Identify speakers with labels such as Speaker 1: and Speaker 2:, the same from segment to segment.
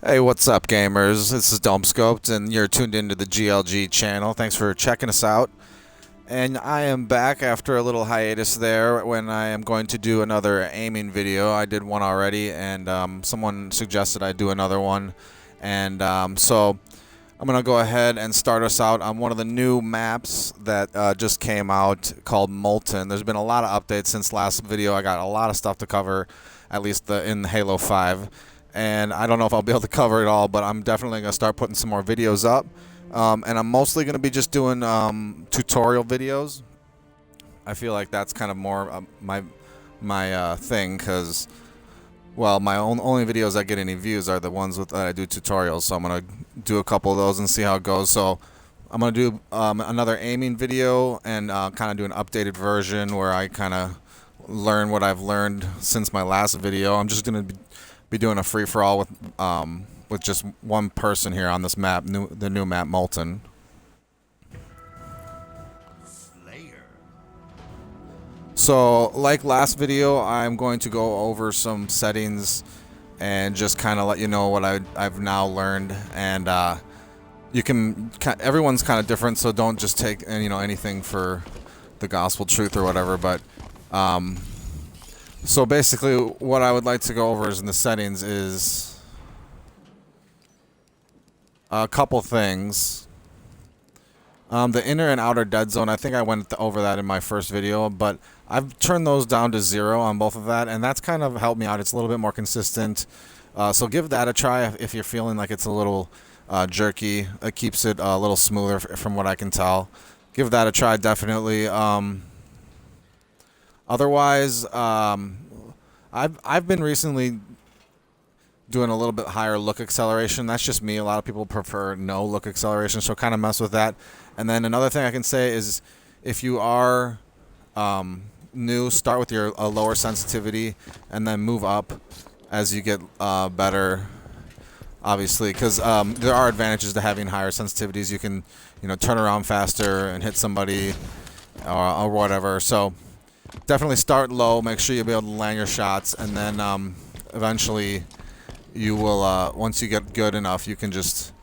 Speaker 1: Hey, what's up, gamers? This is DomeScopeD, and you're tuned into the GLG channel. Thanks for checking us out. And I am back after a little hiatus there when I am going to do another aiming video. I did one already, and someone suggested I do another one. And so I'm going to go ahead and start us out on one of the new maps that just came out called Molten. There's been a lot of updates since last video. I got a lot of stuff to cover, at least in Halo 5. And I don't know if I'll be able to cover it all, but I'm definitely going to start putting some more videos up. And I'm mostly going to be just doing tutorial videos. I feel like that's kind of more my thing, because, well, my only videos that get any views are the ones that I do tutorials. So I'm going to do a couple of those and see how it goes. So I'm going to do another aiming video and kind of do an updated version where I kind of learn what I've learned since my last video. I'm just going to be doing a free-for-all with just one person here on this map, the new map Molten. So, like last video, I'm going to go over some settings and just kind of let you know what I've now learned. And everyone's kind of different, so don't just take anything for the gospel truth or whatever. But so basically, what I would like to go over is in the settings is a couple things. The inner and outer dead zone, I think I went over that in my first video, but I've turned those down to 0 on both of that, and that's kind of helped me out. It's a little bit more consistent. So give that a try if you're feeling like it's a little jerky. It keeps it a little smoother from what I can tell. Give that a try, definitely. Otherwise, I've been recently doing a little bit higher look acceleration. That's just me. A lot of people prefer no look acceleration, so kind of mess with that. And then another thing I can say is, if you are new, start with your lower sensitivity and then move up as you get better. Obviously, because there are advantages to having higher sensitivities. You can, turn around faster and hit somebody or whatever. So definitely start low. Make sure you'll be able to land your shots, and then eventually you will. Once you get good enough, you can just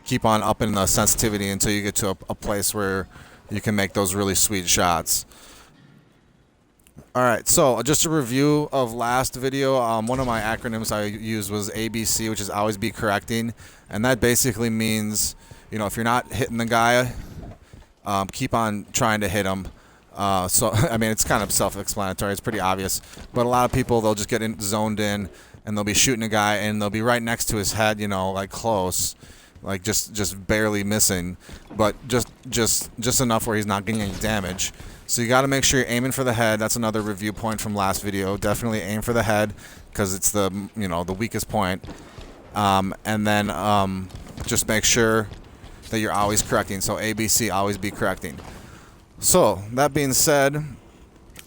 Speaker 1: keep on upping the sensitivity until you get to a place where you can make those really sweet shots. Alright, so just a review of last video. One of my acronyms I used was ABC, which is always be correcting. And that basically means, if you're not hitting the guy, keep on trying to hit him. So, I mean, it's kind of self-explanatory. It's pretty obvious. But a lot of people, they'll just get zoned in, and they'll be shooting a guy, and they'll be right next to his head, like close. Like just barely missing, but just enough where he's not getting any damage. So you got to make sure you're aiming for the head. That's another review point from last video. Definitely aim for the head, because it's the the weakest point. And then just make sure that you're always correcting. So ABC, always be correcting. So that being said,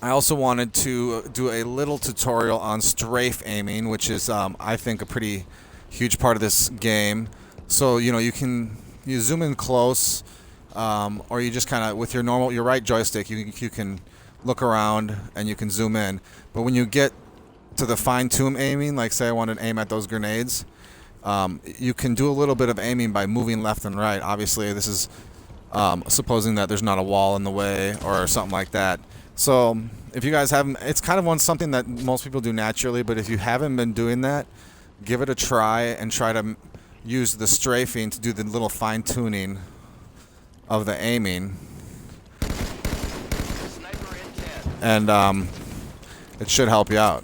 Speaker 1: I also wanted to do a little tutorial on strafe aiming, which is I think a pretty huge part of this game. So you zoom in close, or you just kind of with your right joystick you can look around and you can zoom in. But when you get to the fine-tune aiming, like say I want to aim at those grenades, you can do a little bit of aiming by moving left and right. Obviously, this is supposing that there's not a wall in the way or something like that. So if you guys haven't, it's kind of something that most people do naturally. But if you haven't been doing that, give it a try and try to use the strafing to do the little fine-tuning of the aiming, and it should help you out.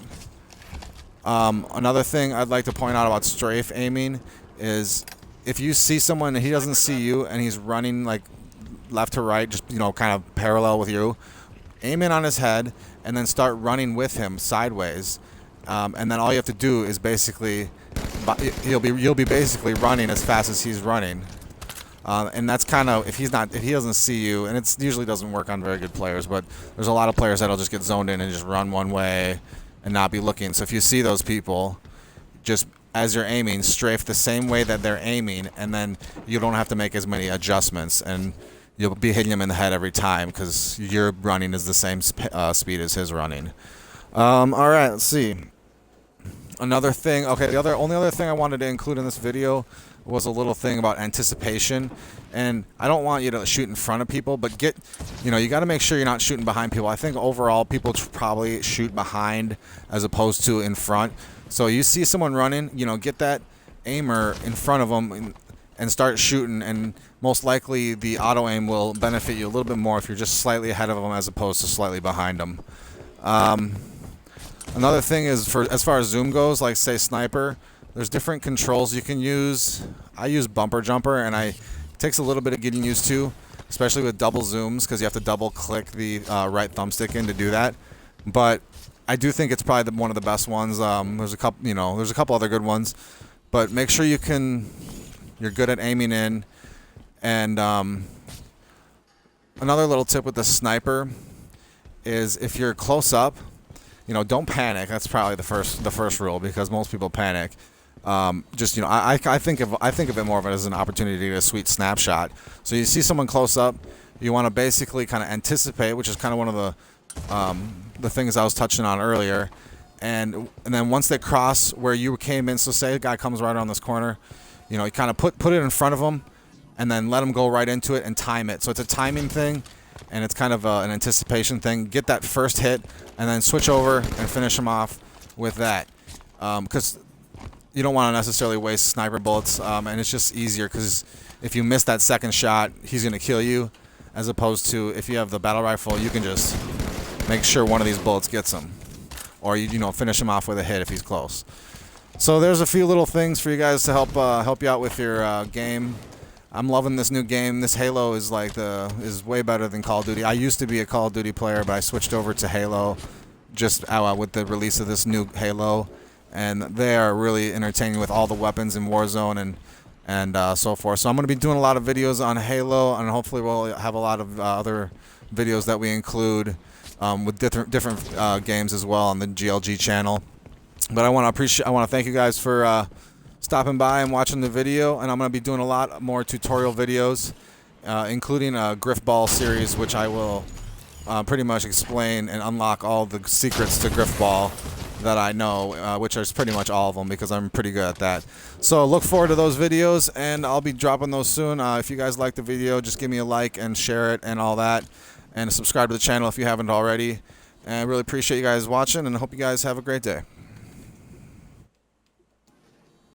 Speaker 1: Another thing I'd like to point out about strafe aiming is, if you see someone and he doesn't see you and he's running like left to right, just kind of parallel with you, aim in on his head and then start running with him sideways, and then all you have to do is basically you'll be basically running as fast as he's running, and that's kind of if he doesn't see you, and it usually doesn't work on very good players, but there's a lot of players that'll just get zoned in and just run one way and not be looking. So if you see those people, just as you're aiming, strafe the same way that they're aiming, and then you don't have to make as many adjustments, and you'll be hitting him in the head every time because your running is the same speed as his running. All right, let's see. Another thing, okay, the only other thing I wanted to include in this video was a little thing about anticipation. And I don't want you to shoot in front of people, but you got to make sure you're not shooting behind people. I think overall people probably shoot behind as opposed to in front. So you see someone running, get that aimer in front of them and start shooting, and most likely the auto aim will benefit you a little bit more if you're just slightly ahead of them as opposed to slightly behind them. Another thing is, as far as zoom goes, like say sniper, there's different controls you can use. I use bumper jumper, and it takes a little bit of getting used to, especially with double zooms, because you have to double click the right thumbstick in to do that. But I do think it's probably one of the best ones. There's a couple other good ones, but make sure you're good at aiming in. And another little tip with the sniper is if you're close up, don't panic. That's probably the first rule, because most people panic. I think of it more of it as an opportunity to get a sweet snapshot. So you see someone close up, you want to basically kind of anticipate, which is kind of one of the things I was touching on earlier. And then once they cross where you came in, so say a guy comes right around this corner, you kind of put it in front of them, and then let them go right into it and time it. So it's a timing thing, and it's kind of an anticipation thing. Get that first hit, and then switch over and finish them off with that. Because you don't want to necessarily waste sniper bullets, and it's just easier because if you miss that second shot, he's going to kill you, as opposed to if you have the battle rifle, you can just make sure one of these bullets gets him, or finish him off with a hit if he's close. So there's a few little things for you guys to help you out with your game. I'm loving this new game. This Halo is is way better than Call of Duty. I used to be a Call of Duty player, but I switched over to Halo just with the release of this new Halo, and they are really entertaining with all the weapons in Warzone and so forth. So I'm going to be doing a lot of videos on Halo, and hopefully we'll have a lot of other videos that we include with different games as well on the GLG channel. But I want to thank you guys for stopping by and watching the video, and I'm going to be doing a lot more tutorial videos, including a Griffball series, which I will pretty much explain and unlock all the secrets to Griffball that I know, which is pretty much all of them, because I'm pretty good at that. So look forward to those videos, and I'll be dropping those soon. If you guys like the video, just give me a like and share it and all that, and subscribe to the channel if you haven't already. And I really appreciate you guys watching, and I hope you guys have a great day.